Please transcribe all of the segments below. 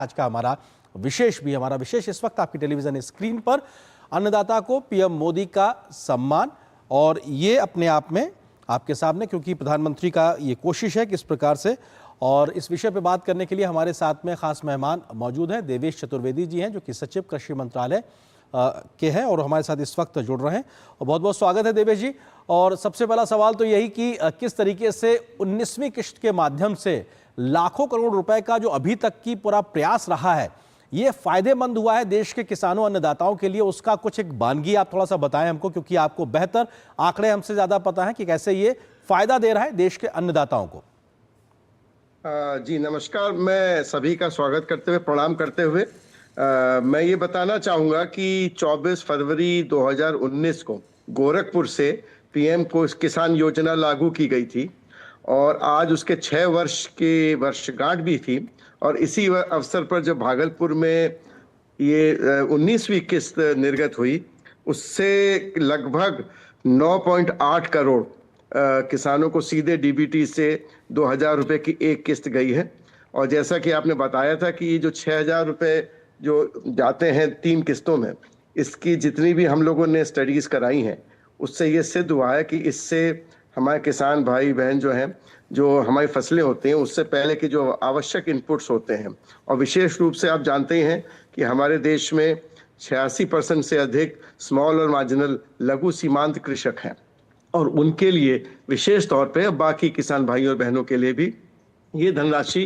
आज का हमारा विशेष इस वक्त आपकी टेलीविजन स्क्रीन पर अन्नदाता को पीएम मोदी का सम्मान। और ये अपने आप में आपके सामने, क्योंकि प्रधानमंत्री का ये कोशिश है कि इस प्रकार से, और इस विषय पे बात करने के लिए हमारे साथ में खास मेहमान मौजूद हैं। देवेश चतुर्वेदी जी हैं जो कि सचिव कृषि मंत्रालय के हैं और हमारे साथ इस वक्त जुड़ रहे हैं। और बहुत बहुत स्वागत है देवेश जी। और सबसे पहला सवाल तो यही कि किस तरीके से 19वीं किश्त के माध्यम से लाखों करोड़ रुपए का जो अभी तक की पूरा प्रयास रहा है, ये फायदेमंद हुआ है देश के किसानों अन्नदाताओं के लिए। उसका कुछ एक बानगी आप थोड़ा सा बताएं हमको, क्योंकि आपको बेहतर आंकड़े हमसे ज्यादा पता है कि कैसे ये फायदा दे रहा है देश के अन्नदाताओं को। जी नमस्कार, मैं सभी का स्वागत करते हुए, प्रणाम करते हुए मैं ये बताना चाहूँगा कि 24 फरवरी 2019 को गोरखपुर से पीएम किसान योजना लागू की गई थी और आज उसके 6 वर्ष की वर्षगांठ भी थी। और इसी अवसर पर जब भागलपुर में ये 19वीं किस्त निर्गत हुई, उससे लगभग 9.8 करोड़ किसानों को सीधे डीबीटी से 2000 रुपये की एक किस्त गई है। और जैसा कि आपने बताया था कि ये जो 6000 रुपये जो जाते हैं 3 किस्तों में, इसकी जितनी भी हम लोगों ने स्टडीज कराई हैं, उससे ये सिद्ध हुआ है कि इससे हमारे किसान भाई बहन जो हैं, जो हमारी फसलें होती हैं, उससे पहले के जो आवश्यक इनपुट्स होते हैं, और विशेष रूप से आप जानते ही हैं कि हमारे देश में 86% से अधिक स्मॉल और मार्जिनल लघु सीमांत कृषक हैं, और उनके लिए विशेष तौर पे बाकी किसान भाई और बहनों के लिए भी ये धनराशि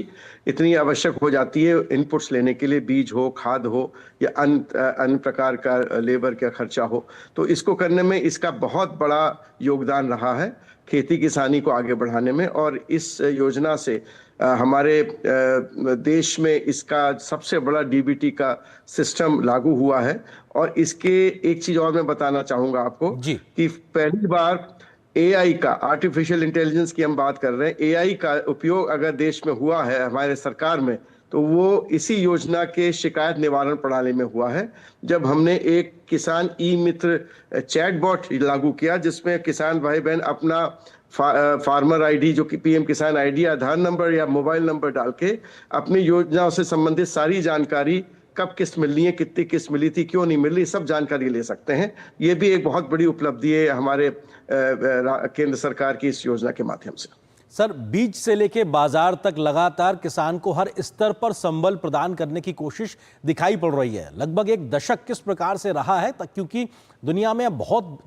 इतनी आवश्यक हो जाती है इनपुट्स लेने के लिए, बीज हो, खाद हो या अन्य प्रकार का लेबर का खर्चा हो। तो इसको करने में इसका बहुत बड़ा योगदान रहा है खेती किसानी को आगे बढ़ाने में। और इस योजना से हमारे देश में इसका सबसे बड़ा डीबीटी का सिस्टम लागू हुआ है। और इसके एक चीज और मैं बताना चाहूंगा आपको कि पहली बार एआई का, आर्टिफिशियल इंटेलिजेंस की हम बात कर रहे हैं, एआई का उपयोग अगर देश में हुआ है हमारे सरकार में, तो वो इसी योजना के शिकायत निवारण प्रणाली में हुआ है, जब हमने एक किसान ई मित्र चैटबॉट लागू किया, जिसमें किसान भाई बहन अपना फार्मर आईडी, जो कि पीएम किसान आईडी, आधार नंबर या मोबाइल नंबर डाल के अपनी योजनाओं से संबंधित सारी जानकारी, कब किस्त मिलनी है, कितनी किस्त मिली थी, क्यों नहीं मिल रही, सब जानकारी ले सकते हैं। ये भी एक बहुत बड़ी उपलब्धि है हमारे केंद्र सरकार की इस योजना के माध्यम से। सर, बीज से लेके बाजार तक लगातार किसान को हर स्तर पर संबल प्रदान करने की कोशिश दिखाई पड़ रही है। लगभग एक दशक किस प्रकार से रहा है, क्योंकि दुनिया में बहुत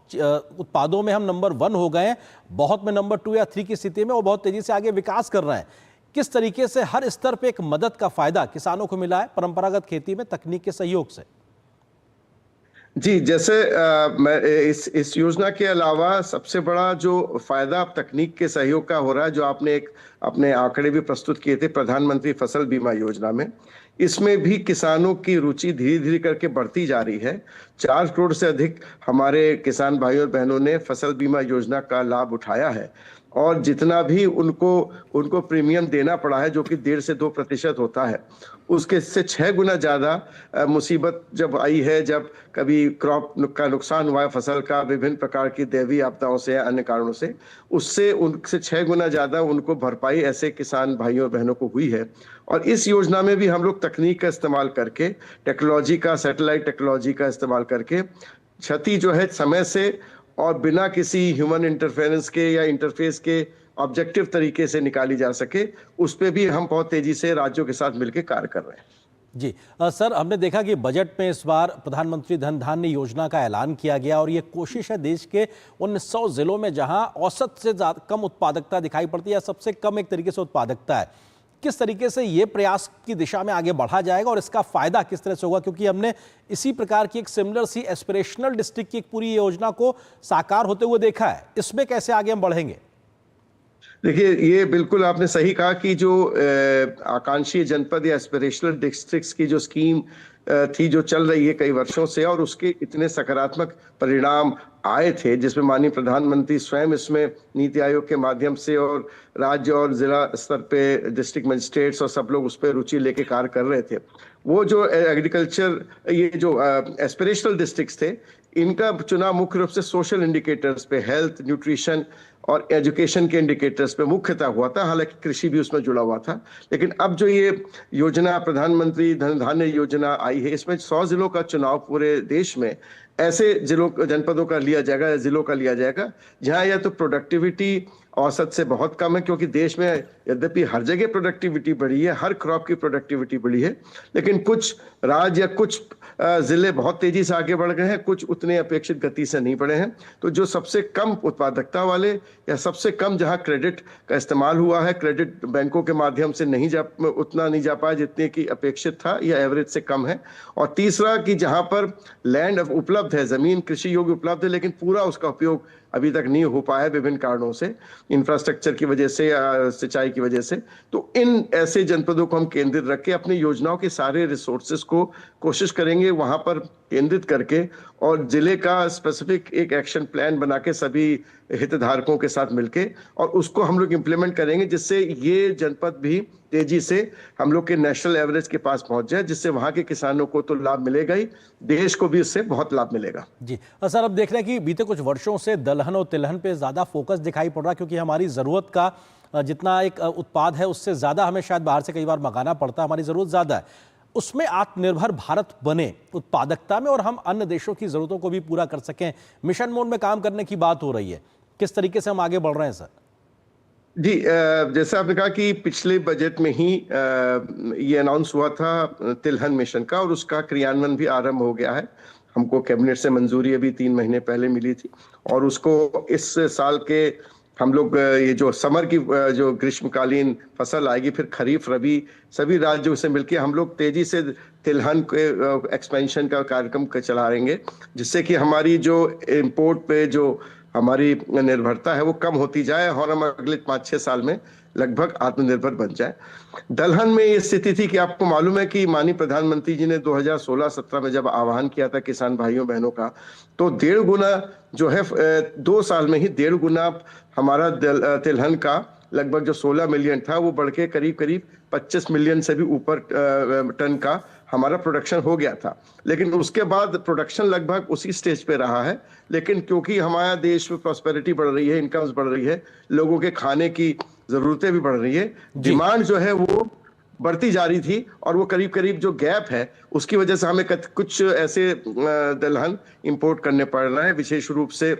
उत्पादों में हम नंबर 1 हो गए हैं, बहुत में नंबर 2 या 3 की स्थिति में, और बहुत तेजी से आगे विकास कर रहे हैं। किस तरीके से हर स्तर पे एक मदद का फायदा किसानों को मिला है परंपरागत खेती में तकनीक के सहयोग से? जी, जैसे मैं इस योजना के अलावा सबसे बड़ा जो फायदा तकनीक के सहयोग का हो रहा है, जो आपने एक अपने आंकड़े भी प्रस्तुत किए थे प्रधानमंत्री फसल बीमा योजना में, इसमें भी किसानों की रुचि धीरे धीरे करके बढ़ती जा रही है। 4 करोड़ से अधिक हमारे किसान भाई और बहनों ने फसल बीमा योजना का लाभ उठाया है। और जितना भी उनको प्रीमियम देना पड़ा है, जो कि 1.5 से 2% होता है, उसके से 6 गुना ज्यादा मुसीबत जब आई है, जब कभी क्रॉप का नुकसान हुआ है फसल का, विभिन्न प्रकार की दैवीय आपदाओं से या अन्य कारणों से, उससे उनसे 6 गुना ज्यादा उनको भरपाई ऐसे किसान भाइयों और बहनों को हुई है। और इस योजना में भी हम लोग तकनीक का इस्तेमाल करके, टेक्नोलॉजी का, सैटेलाइट टेक्नोलॉजी का इस्तेमाल करके क्षति जो है समय से और बिना किसी ह्यूमन इंटरफेरेंस के या इंटरफेस के ऑब्जेक्टिव तरीके से निकाली जा सके, उस पे भी हम बहुत तेजी से राज्यों के साथ मिलकर कार्य कर रहे हैं। जी सर, हमने देखा कि बजट में इस बार प्रधानमंत्री धन धान्य योजना का ऐलान किया गया, और ये कोशिश है देश के उन 100 जिलों में जहां औसत से कम उत्पादकता दिखाई पड़ती है, सबसे कम एक तरीके से उत्पादकता है, किस तरीके से ये प्रयास की दिशा में आगे बढ़ा जाएगा और इसका फायदा किस तरह से होगा? क्योंकि हमने इसी प्रकार की एक सिमिलर सी एस्पिरेशनल डिस्ट्रिक्ट की एक पूरी योजना को साकार होते हुए देखा है, इसमें कैसे आगे हम बढ़ेंगे? देखिए, ये बिल्कुल आपने सही कहा कि जो आकांक्षी जनपद या एस्पिरेशनल डिस्ट्रिक्ट्स की जो स्कीम थी, जो चल रही है कई वर्षों से, और उसके इतने सकारात्मक परिणाम आए थे, जिसमें माननीय प्रधानमंत्री स्वयं इसमें नीति आयोग के माध्यम से और राज्य और जिला स्तर पे डिस्ट्रिक्ट मजिस्ट्रेट्स और सब लोग उस पर रुचि लेके कार्य कर रहे थे। वो जो एग्रीकल्चर, ये जो एस्पिरेशनल डिस्ट्रिक्ट्स थे, इनका चुनाव मुख्य रूप से सोशल इंडिकेटर्स पे, हेल्थ, न्यूट्रिशन और एजुकेशन के इंडिकेटर्स पे मुख्यतः हुआ था, हालांकि कृषि भी उसमें जुड़ा हुआ था। लेकिन अब जो ये योजना प्रधानमंत्री धन धान्य योजना आई है, इसमें 100 जिलों का चुनाव पूरे देश में ऐसे जिलों जनपदों का लिया जाएगा या जिलों का लिया जाएगा जहां या तो प्रोडक्टिविटी औसत से बहुत कम है, क्योंकि देश में यद्यपि हर जगह प्रोडक्टिविटी बढ़ी है, हर क्रॉप की प्रोडक्टिविटी बढ़ी है, लेकिन कुछ राज्य या कुछ जिले बहुत तेजी से आगे बढ़ गए हैं, कुछ उतने अपेक्षित गति से नहीं बढ़े हैं। तो जो सबसे कम उत्पादकता वाले या सबसे कम जहां क्रेडिट का इस्तेमाल हुआ है, क्रेडिट बैंकों के माध्यम से उतना नहीं जा पाया जितने की अपेक्षित था या एवरेज से कम है। और तीसरा कि जहां पर लैंड उपलब्ध है, जमीन कृषि योग्य उपलब्ध है, लेकिन पूरा उसका उपयोग अभी तक नहीं हो पाया विभिन्न कारणों से, इंफ्रास्ट्रक्चर की वजह से या सिंचाई की वजह से। तो इन ऐसे जनपदों को हम केंद्रित रख के अपनी योजनाओं के सारे रिसोर्सेज को कोशिश करेंगे वहां पर केंद्रित करके, और जिले का स्पेसिफिक एक एक्शन प्लान बना के सभी हितधारकों के साथ मिलके, और उसको हम लोग इम्प्लीमेंट करेंगे जिससे ये जनपद भी तेजी से हम लोग के नेशनल एवरेज के पास पहुंच जाए, जिससे वहां के किसानों को तो लाभ मिलेगा ही, देश को भी इससे बहुत लाभ मिलेगा। जी सर, अब देख रहे हैं कि बीते कुछ वर्षों से दलहन और तिलहन पे ज्यादा फोकस दिखाई पड़ रहा है, क्योंकि हमारी जरूरत का जितना एक उत्पाद है उससे ज्यादा हमें शायद बाहर से कई बार मंगाना पड़ता है, हमारी जरूरत ज्यादा है। उसमें आत्मनिर्भर भारत बने उत्पादकता में और हम अन्य देशों की जरूरतों को भी पूरा कर सकें, मिशन मोड में काम करने की बात हो रही है। किस तरीके से हम आगे बढ़ रहे हैं सर? जी, जैसे आपने कहा कि पिछले बजट में ही ये अनाउंस हुआ था तिलहन मिशन का, और उसका क्रियान्वयन भी आरंभ हो गया है। हमको कैबिनेट से मंजूरी अभी 3 महीने पहले मिली थी, और उसको इस साल के हम लोग ये जो समर की जो ग्रीष्मकालीन फसल आएगी, फिर खरीफ रबी, सभी राज्यों से मिलकर हम लोग तेजी से तिलहन के एक्सपेंशन का कार्यक्रम चलाएंगे, जिससे कि हमारी जो इम्पोर्ट पे जो हमारी निर्भरता है वो कम होती जाए और हम अगले 5-6 साल में लगभग आत्मनिर्भर बन जाए। दलहन में ये स्थिति थी कि आपको मालूम है कि माननीय प्रधानमंत्री जी ने 2016-17 में जब आह्वान किया था किसान भाइयों बहनों का, तो 1.5 गुना जो है 2 साल में ही 1.5 गुना हमारा तिलहन का लगभग जो 16 मिलियन था वो बढ़ के करीब करीब 25 मिलियन से भी ऊपर टन का हमारा प्रोडक्शन हो गया था। लेकिन उसके बाद प्रोडक्शन लगभग उसी स्टेज पे रहा है, लेकिन क्योंकि हमारा देश में प्रॉस्पेरिटी बढ़ रही है, इनकम्स बढ़ रही है, लोगों के खाने की जरूरतें भी बढ़ रही है, डिमांड जो है वो बढ़ती जा रही थी, और वो करीब करीब जो गैप है उसकी वजह से हमें कुछ ऐसे दलहन इंपोर्ट करने पड़ रहे हैं, विशेष रूप से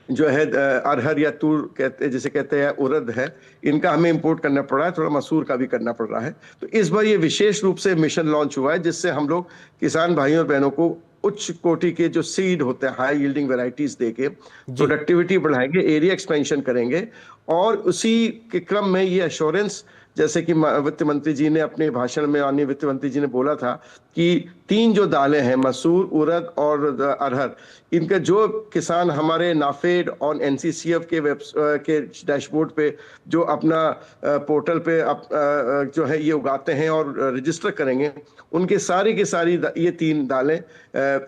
जो है अरहर या तूर कहते जिसे कहते हैं उड़द है, इनका हमें इंपोर्ट करना पड़ रहा है, थोड़ा मसूर का भी करना पड़ रहा है। तो इस बार ये विशेष रूप से मिशन लॉन्च हुआ है, जिससे हम लोग किसान भाइयों और बहनों को उच्च कोटि के जो सीड होते हैं, हाई यील्डिंग वैरायटीज देके प्रोडक्टिविटी बढ़ाएंगे, एरिया एक्सपेंशन करेंगे, और उसी के क्रम में ये एश्योरेंस, जैसे कि वित्त मंत्री जी ने अपने भाषण में, माननीय वित्त मंत्री जी ने बोला था कि 3 जो दालें हैं, मसूर, उड़द और अरहर, इनका जो किसान हमारे नाफेड और एनसीसीएफ के डैशबोर्ड पे जो अपना पोर्टल पे जो है ये उगाते हैं और रजिस्टर करेंगे, उनके सारी की सारी ये 3 दालें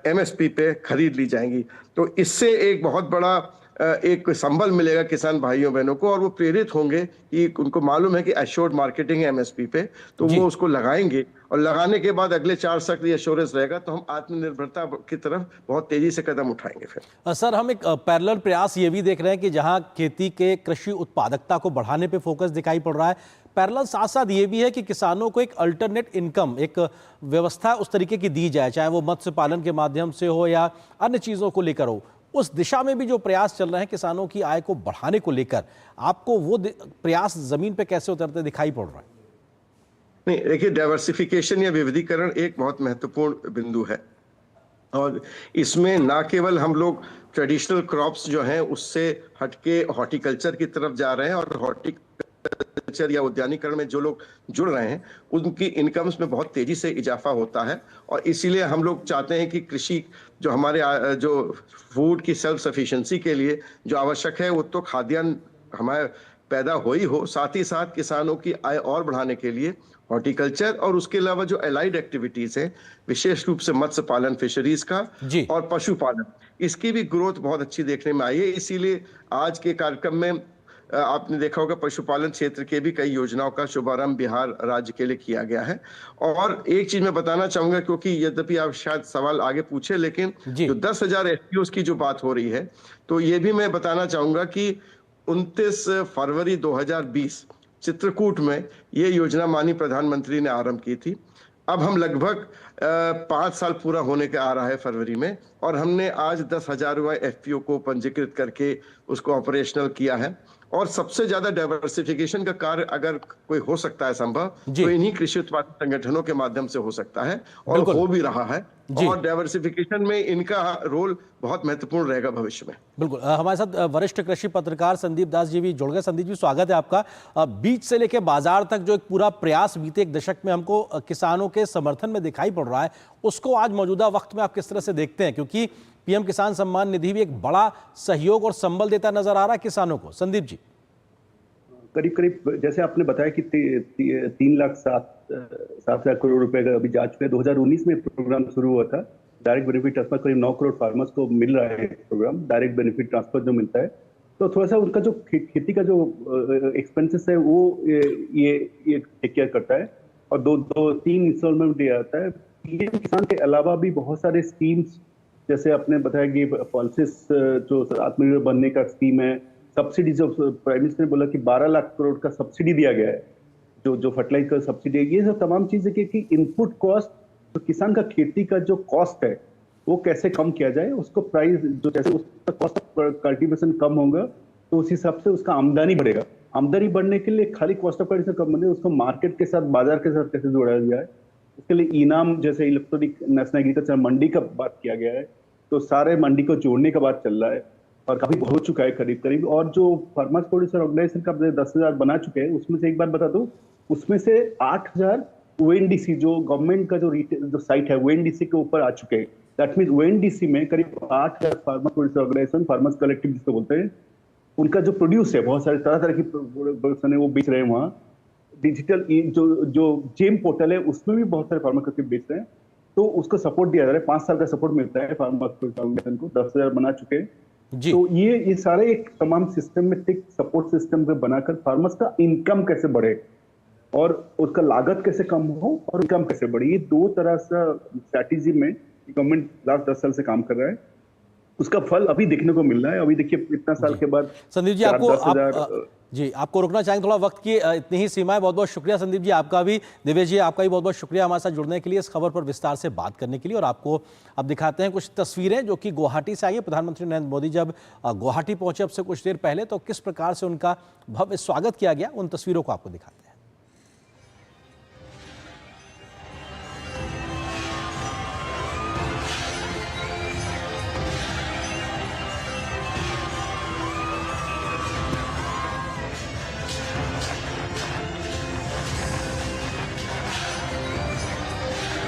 एमएसपी पे खरीद ली जाएंगी। तो इससे एक बहुत बड़ा एक संबल मिलेगा किसान भाइयों बहनों को, और वो प्रेरित होंगे कि उनको मालूम है कि एश्योर्ड मार्केटिंग है एमएसपी पे, तो वो उसको लगाएंगे, और लगाने के बाद अगले 4 साल एश्योरेंस रहेगा, तो हम आत्मनिर्भरता की तरफ बहुत तेजी से कदम उठाएंगे। फिर सर, हम एक पैरेलल प्रयास ये भी देख रहे हैं कि जहां खेती के कृषि उत्पादकता को बढ़ाने पे फोकस दिखाई पड़ रहा है, पैरेलल साथ साथ ये भी है कि किसानों को एक अल्टरनेट इनकम, एक व्यवस्था उस तरीके की दी जाए, चाहे वो मत्स्य पालन के माध्यम से हो या अन्य चीजों को लेकर हो। उस दिशा में भी जो प्रयास चल रहे हैं किसानों की आय को बढ़ाने को लेकर, आपको वो प्रयास जमीन पे कैसे उतरते दिखाई पड़ रहा है? नहीं, देखिए, डाइवर्सिफिकेशन या विविधीकरण एक बहुत महत्वपूर्ण बिंदु है, और इसमें ना केवल हम लोग ट्रेडिशनल क्रॉप्स जो हैं उससे हटके हॉर्टिकल्चर की तरफ जा रहे हैं, और हॉर्टिकल्चर या उद्यानीकरण में जो लोग जुड़ रहे हैं उनकी इनकम्स में बहुत तेजी से इजाफा होता है, और इसीलिए हम लोग चाहते हैं कि कृषि जो हमारे जो फूड की सेल्फ सफिशिएंसी के लिए जो आवश्यक है वो तो खाद्यान्न हमारे पैदा हो ही हो, साथ ही साथ किसानों की आय और बढ़ाने के लिए हॉर्टिकल्चर और उसके अलावा जो एलाइड एक्टिविटीज है, विशेष रूप से मत्स्य पालन, फिशरीज का और पशुपालन, इसकी भी ग्रोथ बहुत अच्छी देखने में आई है। इसीलिए आज के कार्यक्रम में आपने देखा होगा पशुपालन क्षेत्र के भी कई योजनाओं का शुभारंभ बिहार राज्य के लिए किया गया है। और एक चीज मैं बताना चाहूंगा, क्योंकि यद्यपि आप शायद सवाल आगे पूछे, लेकिन जो 10,000 एफपीओ की जो बात हो रही है, तो ये भी मैं बताना चाहूंगा कि 29 फरवरी 2020 चित्रकूट में ये योजना माननीय प्रधानमंत्री ने आरंभ की थी। अब हम लगभग 5 साल पूरा होने के आ रहा है फरवरी में, और हमने आज 10,000 एफपीओ को पंजीकृत करके उसको ऑपरेशनल किया है। और सबसे ज्यादा डाइवर्सिफिकेशन का कार्य अगर कोई हो सकता है संभव, तो इन्हीं कृषि उत्पादक संगठनों के माध्यम से हो सकता है, और हो भी रहा है। और डाइवर्सिफिकेशन में इनका रोल बहुत महत्वपूर्ण रहेगा भविष्य में। बिल्कुल। हमारे साथ वरिष्ठ कृषि पत्रकार संदीप दास जी भी जुड़ गए। संदीप जी, स्वागत है आपका। बीज से लेकर बाजार तक जो एक पूरा प्रयास बीते एक दशक में हमको किसानों के समर्थन में दिखाई पड़ रहा है, उसको आज मौजूदा वक्त में आप किस तरह से देखते हैं? क्योंकि पीएम किसान सम्मान निधि भी एक बड़ा सहयोग और संबल देता नजर आ रहा है किसानों को। संदीप जी, करीब करीब जैसे आपने बताया कि 3,07,00,000 करोड़ रुपए का अभी जा चुके हैं। 2019 में प्रोग्राम शुरू हुआ था। डायरेक्ट बेनिफिट ट्रांसफर करीब 9 करोड़ फार्मर्स को मिल रहा है प्रोग्राम, डायरेक्ट बेनिफिट ट्रांसफर जो मिलता है। तो थोड़ा सा उनका जो खेती का जो एक्सपेंसेस है वो ये टेक केयर करता है, और 3 इंस्टॉलमेंट दिया जाता है। पीएम किसान के अलावा भी बहुत सारे स्कीम्स, जैसे आपने बताया कि पॉलिसिस जो आत्मनिर्भर बनने का स्कीम है, सब्सिडी जो प्राइम मिनिस्टर ने बोला कि 12 लाख करोड़ का सब्सिडी दिया गया है, जो फर्टिलाइजर का सब्सिडी है, ये सब तमाम चीजें कि इनपुट कॉस्ट, तो किसान का खेती का जो कॉस्ट है वो कैसे कम किया जाए, उसको प्राइस जो जैसे उसका कॉस्ट ऑफ कल्टीवेशन कम होगा तो उस हिसाब से उसका आमदनी बढ़ेगा। आमदनी बढ़ने के लिए खाली कॉस्ट ऑफ कल्टीवेशन कम बने, उसको मार्केट के साथ, बाजार के साथ कैसे जोड़ा जाए, उसके लिए इनाम जैसे इलेक्ट्रॉनिक नेशनल एग्रीकल्चर मंडी का बात किया गया है। तो सारे मंडी को जोड़ने का बात चल रहा है और काफी हो चुका है करीब करीब। और जो फार्मर्स प्रोड्यूसर ऑर्गेनाइजेशन का 10,000 बना चुके हैं, उसमें से एक बात बता दूं, उसमें से 8,000 ओएनडीसी जो गवर्नमेंट का जो साइट है ओएनडीसी के ऊपर आ चुके हैं। दैट मीन ओएनडीसी में करीब 8,000 farmer producer organisation, farmers collective जिसको बोलते हैं, उनका जो प्रोड्यूस है, बहुत सारे तरह की प्रोडक्शन है वो बेच रहे हैं वहाँ। डिजिटल जो जेम पोर्टल है उसमें भी बहुत सारे फार्मर कलेक्टिव बेच रहे हैं। तो उसको सपोर्ट दिया जा रहा है, 5 साल का सपोर्ट मिलता है फार्मर्स प्रोड्यूसर ऑर्गेनाइजेशन को। 10,000 बना चुके हैं। तो ये सारे एक तमाम सिस्टमेटिक सपोर्ट सिस्टम पे बनाकर फार्मर्स का इनकम कैसे बढ़े और उसका लागत कैसे कम हो और इनकम कैसे बढ़े, ये 2 तरह से स्ट्रैटेजी में गवर्नमेंट लास्ट 10 साल से काम कर रहा है। उसका फल अभी देखने को मिल रहा है। अभी देखिए इतना साल के बाद संदीप जी आपको रुकना चाहेंगे, थोड़ा वक्त की इतनी ही सीमा है। बहुत बहुत शुक्रिया संदीप जी आपका भी। दिवेश जी आपका भी बहुत बहुत शुक्रिया हमारे साथ जुड़ने के लिए, इस खबर पर विस्तार से बात करने के लिए। और आपको अब दिखाते हैं कुछ तस्वीरें जो कि गुवाहाटी से आई है। प्रधानमंत्री नरेंद्र मोदी जब गुवाहाटी पहुंचे अब से कुछ देर पहले, तो किस प्रकार से उनका भव्य स्वागत किया गया, उन तस्वीरों को आपको दिखाते हैं।